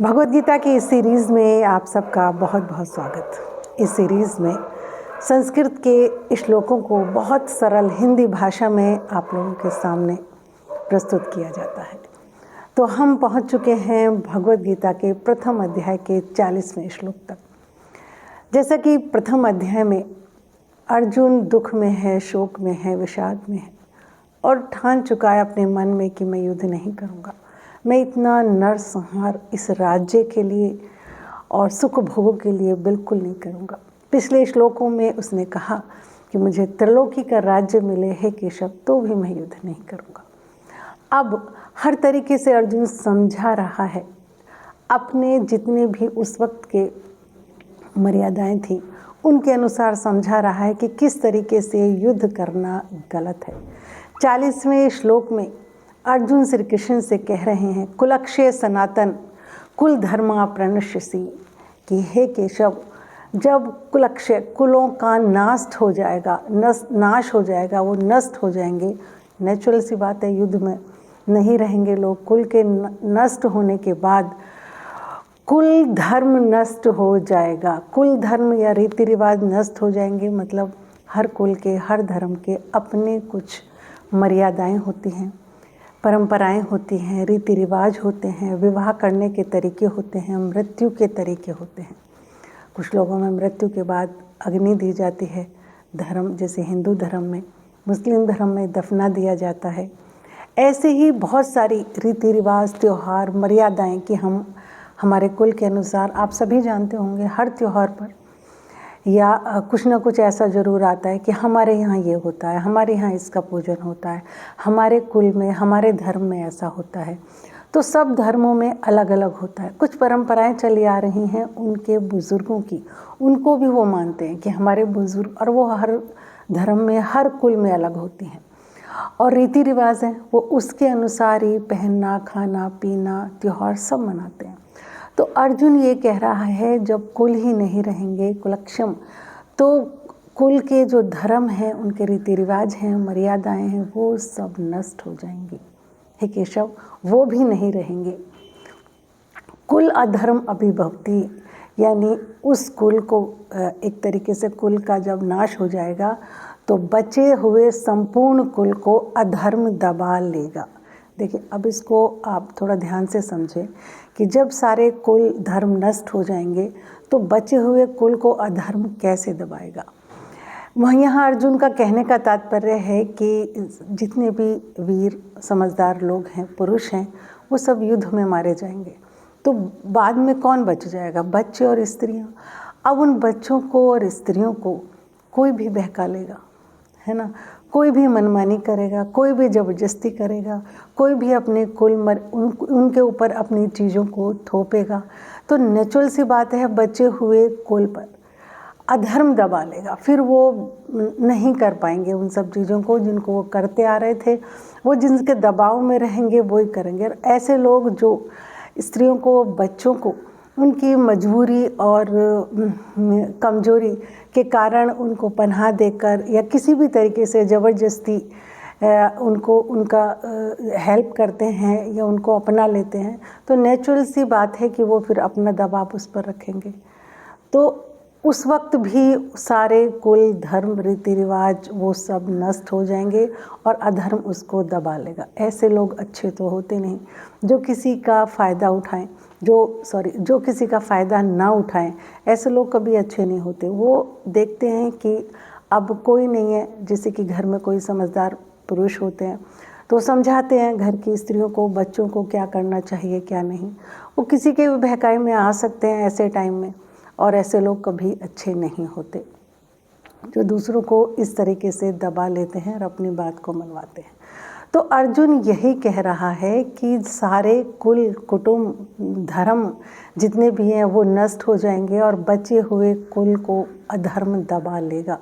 भगवद गीता की इस सीरीज़ में आप सबका बहुत बहुत स्वागत। इस सीरीज़ में संस्कृत के श्लोकों को बहुत सरल हिंदी भाषा में आप लोगों के सामने प्रस्तुत किया जाता है। तो हम पहुंच चुके हैं भगवद गीता के प्रथम अध्याय के 40वें श्लोक तक। जैसा कि प्रथम अध्याय में अर्जुन दुख में है, शोक में है, विषाद में है और ठान चुका है अपने मन में कि मैं युद्ध नहीं करूँगा, मैं इतना नरसंहार इस राज्य के लिए और सुख भोगों के लिए बिल्कुल नहीं करूँगा। पिछले श्लोकों में उसने कहा कि मुझे त्रिलोकी का राज्य मिले हे केशव, तो भी मैं युद्ध नहीं करूँगा। अब हर तरीके से अर्जुन समझा रहा है, अपने जितने भी उस वक्त के मर्यादाएं थी उनके अनुसार समझा रहा है कि किस तरीके से युद्ध करना गलत है। 40वें श्लोक में अर्जुन श्री कृष्ण से कह रहे हैं, कुलक्षय सनातन कुल धर्मा प्रणश्यसी, कि हे केशव, जब कुलक्षय कुलों का नाश हो जाएगा, नाश हो जाएगा, वो नष्ट हो जाएंगे। नेचुरल सी बात है, युद्ध में नहीं रहेंगे लोग। कुल के नष्ट होने के बाद कुल धर्म नष्ट हो जाएगा। कुल धर्म या रीति रिवाज नष्ट हो जाएंगे, मतलब हर कुल के, हर धर्म के अपने कुछ मर्यादाएं होती हैं, परंपराएं होती हैं, रीति रिवाज होते हैं, विवाह करने के तरीके होते हैं, मृत्यु के तरीके होते हैं। कुछ लोगों में मृत्यु के बाद अग्नि दी जाती है, धर्म जैसे हिंदू धर्म में, मुस्लिम धर्म में दफना दिया जाता है। ऐसे ही बहुत सारी रीति रिवाज, त्यौहार, मर्यादाएं कि हम हमारे कुल के अनुसार, आप सभी जानते होंगे, हर त्यौहार पर या कुछ ना कुछ ऐसा ज़रूर आता है कि हमारे यहाँ ये होता है, हमारे यहाँ इसका पूजन होता है, हमारे कुल में, हमारे धर्म में ऐसा होता है। तो सब धर्मों में अलग अलग होता है। कुछ परंपराएं चली आ रही हैं उनके बुज़ुर्गों की, उनको भी वो मानते हैं कि हमारे बुज़ुर्ग, और वो हर धर्म में, हर कुल में अलग होती हैं। और रीति रिवाज हैं वो उसके अनुसार ही पहनना, खाना, पीना, त्यौहार सब मनाते हैं। तो अर्जुन ये कह रहा है, जब कुल ही नहीं रहेंगे, कुलक्षम, तो कुल के जो धर्म हैं, उनके रीति रिवाज हैं, मर्यादाएं हैं, वो सब नष्ट हो जाएंगी। हे केशव, वो भी नहीं रहेंगे। कुल अधर्म अभिभवती, यानी उस कुल को एक तरीके से कुल का जब नाश हो जाएगा तो बचे हुए संपूर्ण कुल को अधर्म दबा लेगा। देखिए, अब इसको आप थोड़ा ध्यान से समझें कि जब सारे कुल धर्म नष्ट हो जाएंगे तो बचे हुए कुल को अधर्म कैसे दबाएगा। वहीं यहाँ अर्जुन का कहने का तात्पर्य है कि जितने भी वीर समझदार लोग हैं, पुरुष हैं, वो सब युद्ध में मारे जाएंगे। तो बाद में कौन बच जाएगा? बच्चे और स्त्रियाँ। अब उन बच्चों को और स्त्रियों को कोई भी बहका लेगा, है ना, कोई भी मनमानी करेगा, कोई भी ज़बरदस्ती करेगा, कोई भी अपने कुल उनके ऊपर अपनी चीज़ों को थोपेगा। तो नेचुरल सी बात है, बचे हुए कुल पर अधर्म दबा लेगा। फिर वो नहीं कर पाएंगे उन सब चीज़ों को जिनको वो करते आ रहे थे। वो जिनके दबाव में रहेंगे वो ही करेंगे। और ऐसे लोग जो स्त्रियों को, बच्चों को उनकी मजबूरी और कमजोरी के कारण उनको पनाह देकर या किसी भी तरीके से ज़बरदस्ती उनको उनका हेल्प करते हैं या उनको अपना लेते हैं, तो नेचुरल सी बात है कि वो फिर अपना दबाव उस पर रखेंगे। तो उस वक्त भी सारे कुल, धर्म, रीति रिवाज वो सब नष्ट हो जाएंगे और अधर्म उसको दबा लेगा। ऐसे लोग अच्छे तो होते नहीं, जो किसी का फ़ायदा उठाएं, जो किसी का फ़ायदा ना उठाएं, ऐसे लोग कभी अच्छे नहीं होते। वो देखते हैं कि अब कोई नहीं है, जैसे कि घर में कोई समझदार पुरुष होते हैं तो समझाते हैं घर की स्त्रियों को, बच्चों को क्या करना चाहिए, क्या नहीं। वो किसी के भी बहकावे में आ सकते हैं ऐसे टाइम में, और ऐसे लोग कभी अच्छे नहीं होते जो दूसरों को इस तरीके से दबा लेते हैं और अपनी बात को मनवाते हैं। तो अर्जुन यही कह रहा है कि सारे कुल, कुटुंब, धर्म जितने भी हैं वो नष्ट हो जाएंगे और बचे हुए कुल को अधर्म दबा लेगा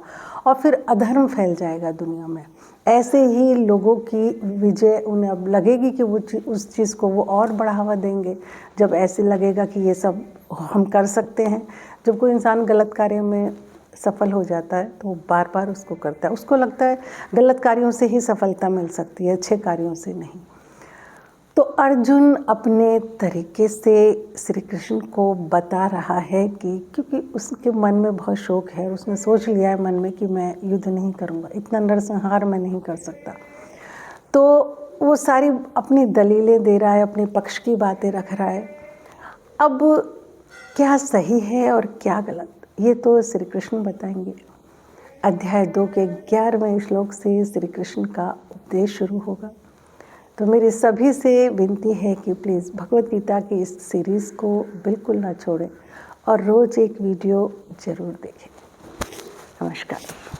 और फिर अधर्म फैल जाएगा दुनिया में। ऐसे ही लोगों की विजय उन्हें अब लगेगी कि वो उस चीज़ को वो और बढ़ावा देंगे। जब ऐसे लगेगा कि ये सब हम कर सकते हैं, जब कोई इंसान गलत कार्य में सफल हो जाता है तो वो बार बार उसको करता है। उसको लगता है गलत कार्यों से ही सफलता मिल सकती है, अच्छे कार्यों से नहीं। तो अर्जुन अपने तरीके से श्री कृष्ण को बता रहा है कि क्योंकि उसके मन में बहुत शौक है, उसने सोच लिया है मन में कि मैं युद्ध नहीं करूँगा, इतना नरसंहार मैं नहीं कर सकता। तो वो सारी अपनी दलीलें दे रहा है, अपने पक्ष की बातें रख रहा है। अब क्या सही है और क्या गलत, ये तो श्री कृष्ण बताएंगे। अध्याय 2 के 11वें श्लोक से श्री कृष्ण का उपदेश शुरू होगा। तो मेरी सभी से विनती है कि प्लीज़ भगवद गीता की इस सीरीज़ को बिल्कुल ना छोड़ें और रोज़ एक वीडियो ज़रूर देखें। नमस्कार।